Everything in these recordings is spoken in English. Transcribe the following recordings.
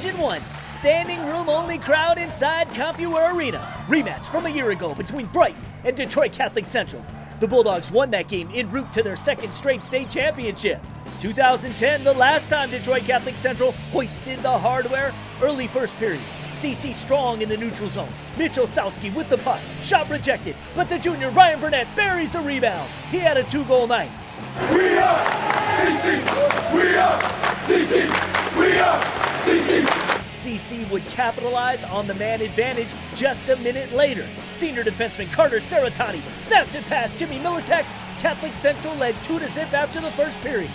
Division I, standing room only crowd inside CompuWare Arena. Rematch from a year ago between Brighton and Detroit Catholic Central. The Bulldogs won that game en route to their second straight state championship. 2010, the last time Detroit Catholic Central hoisted the hardware. Early first period, CC strong in the neutral zone. Mitch Osowski with the puck. Shot rejected, but the junior Ryan Burnett buries the rebound. He had a 2-goal night. We are CC! We are CC! We are CC! CC would capitalize on the man advantage just a minute later. Senior defenseman Carter Saratani snaps it past Jimmy Militex. Catholic Central led 2-0 after the first period.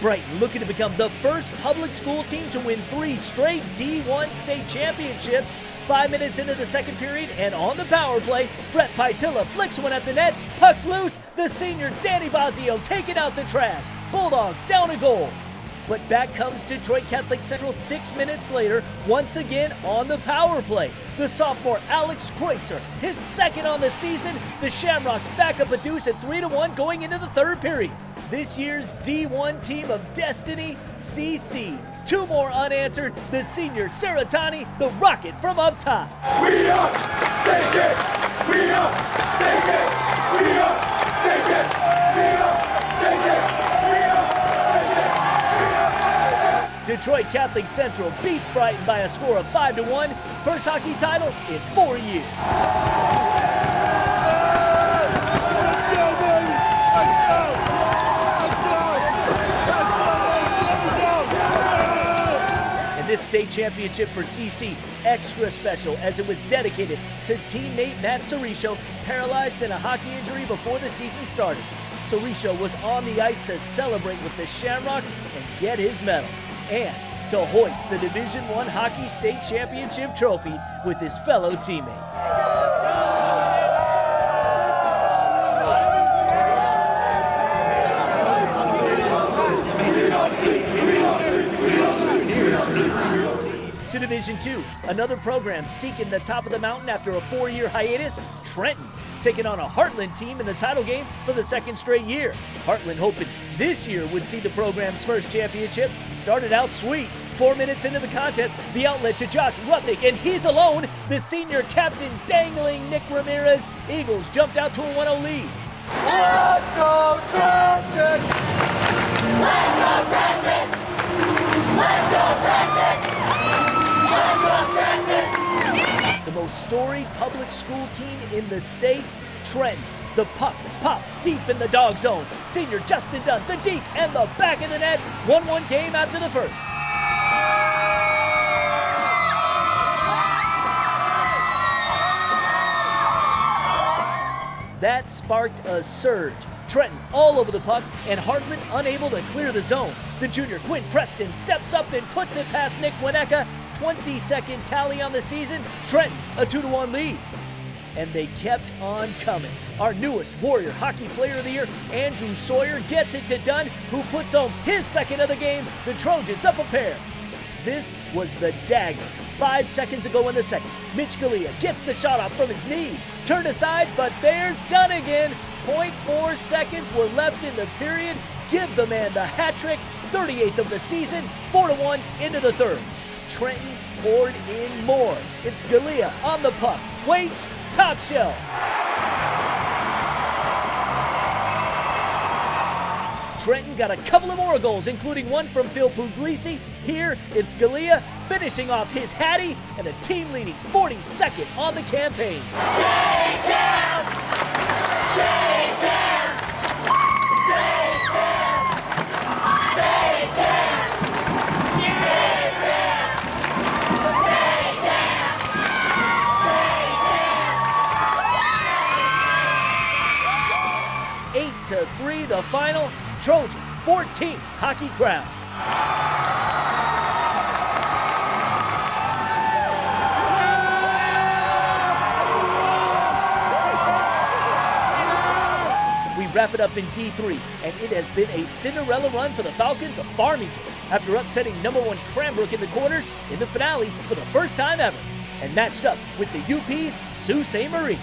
Brighton looking to become the first public school team to win 3 straight D1 state championships. 5 minutes into the second period, and on the power play, Brett Paitilla flicks one at the net. Puck's loose. The senior Danny Bazio taking out the trash. Bulldogs down a goal. But back comes Detroit Catholic Central 6 minutes later, once again on the power play. The sophomore Alex Kreutzer, his second on the season. The Shamrocks back up a deuce at 3-1 going into the third period. This year's D1 team of destiny, CC. 2 more unanswered. The senior Saratani, the rocket from up top. We are station! We are station! We are station! We are station! Detroit Catholic Central beats Brighton by a score of 5-1. First hockey title in 4 years. Let's go, baby! Let's go! And this state championship for CC, extra special as it was dedicated to teammate Matt Cerisho, paralyzed in a hockey injury before the season started. Cerisho was on the ice to celebrate with the Shamrocks and get his medal, and to hoist the Division I Hockey State Championship trophy with his fellow teammates. To Division II, another program seeking the top of the mountain after a 4-year hiatus, Trenton, taking on a Heartland team in the title game for the second straight year. Heartland hoping this year would see the program's first championship. Started out sweet. 4 minutes into the contest, the outlet to Josh Ruthick, and he's alone. The senior captain dangling Nick Ramirez. Eagles jumped out to a 1-0 lead. Let's go, Trenton! Let's go, Trenton! Let's go, Trenton! Let's go, Trenton! The most storied public school team in the state, Trenton. The puck pops deep in the dog zone. Senior Justin Dunn, the deke, and the back of the net. 1-1 game after the first. That sparked a surge. Trenton all over the puck, and Heartland unable to clear the zone. The junior Quinn Preston steps up and puts it past Nick Wineka. 22nd tally on the season. Trenton, a 2-1 lead. And they kept on coming. Our newest Warrior Hockey Player of the Year, Andrew Sawyer, gets it to Dunn, who puts home his second of the game. The Trojans up a pair. This was the dagger. 5 seconds ago in the second, Mitch Galea gets the shot off from his knees. Turned aside, but there's Dunn again. 0.4 seconds were left in the period. Give the man the hat trick. 38th of the season. 4-1 into the third. Trenton poured in more. It's Galea on the puck. Waits, top shelf. Trenton got a couple of more goals, including one from Phil Puglisi. Here, it's Galea finishing off his hattie and a team-leading 42nd on the campaign. State champ! State champ! State champ! State champ! State champ! State champ! State champ! 8-3 the final. Trojan 14th hockey crown. We wrap it up in D3, and it has been a Cinderella run for the Falcons of Farmington after upsetting #1 Cranbrook in the quarters in the finale for the first time ever, and matched up with the UP's Sault Ste. Marie.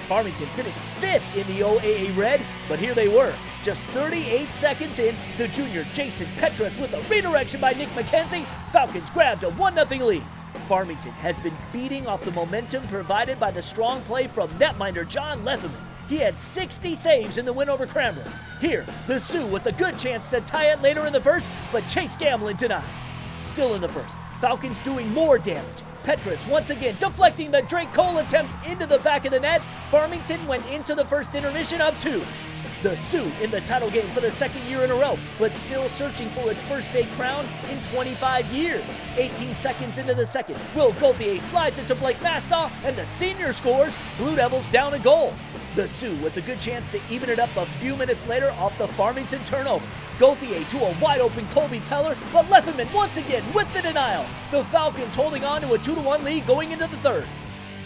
Farmington finished 5th in the OAA Red, but here they were. Just 38 seconds in, the junior Jason Petras with a redirection by Nick McKenzie Falcons grabbed a 1-0 lead. Farmington has been feeding off the momentum provided by the strong play from netminder John Letherman. He had 60 saves in the win over Cranbrook. Here, the Sioux with a good chance to tie it later in the first, but Chase Gamlin denied. Still in the first, Falcons doing more damage. Petrus once again deflecting the Drake Cole attempt into the back of the net. Farmington went into the first intermission up 2. The Sioux in the title game for the second year in a row, but still searching for its first state crown in 25 years. 18 seconds into the second, Will Gauthier slides it to Blake Mastaw, and the senior scores. Blue Devils down a goal. The Sioux with a good chance to even it up a few minutes later off the Farmington turnover. Gauthier to a wide-open Colby Peller, but Letherman once again with the denial. The Falcons holding on to a 2-1 lead going into the third.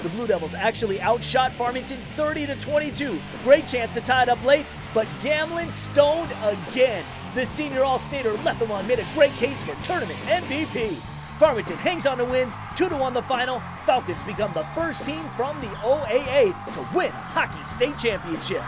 The Blue Devils actually outshot Farmington 30-22. Great chance to tie it up late, but Gamlin stoned again. The senior All-Stater Letherman made a great case for tournament MVP. Farmington hangs on to win, 2-1 the final. Falcons become the first team from the OAA to win a hockey state championship.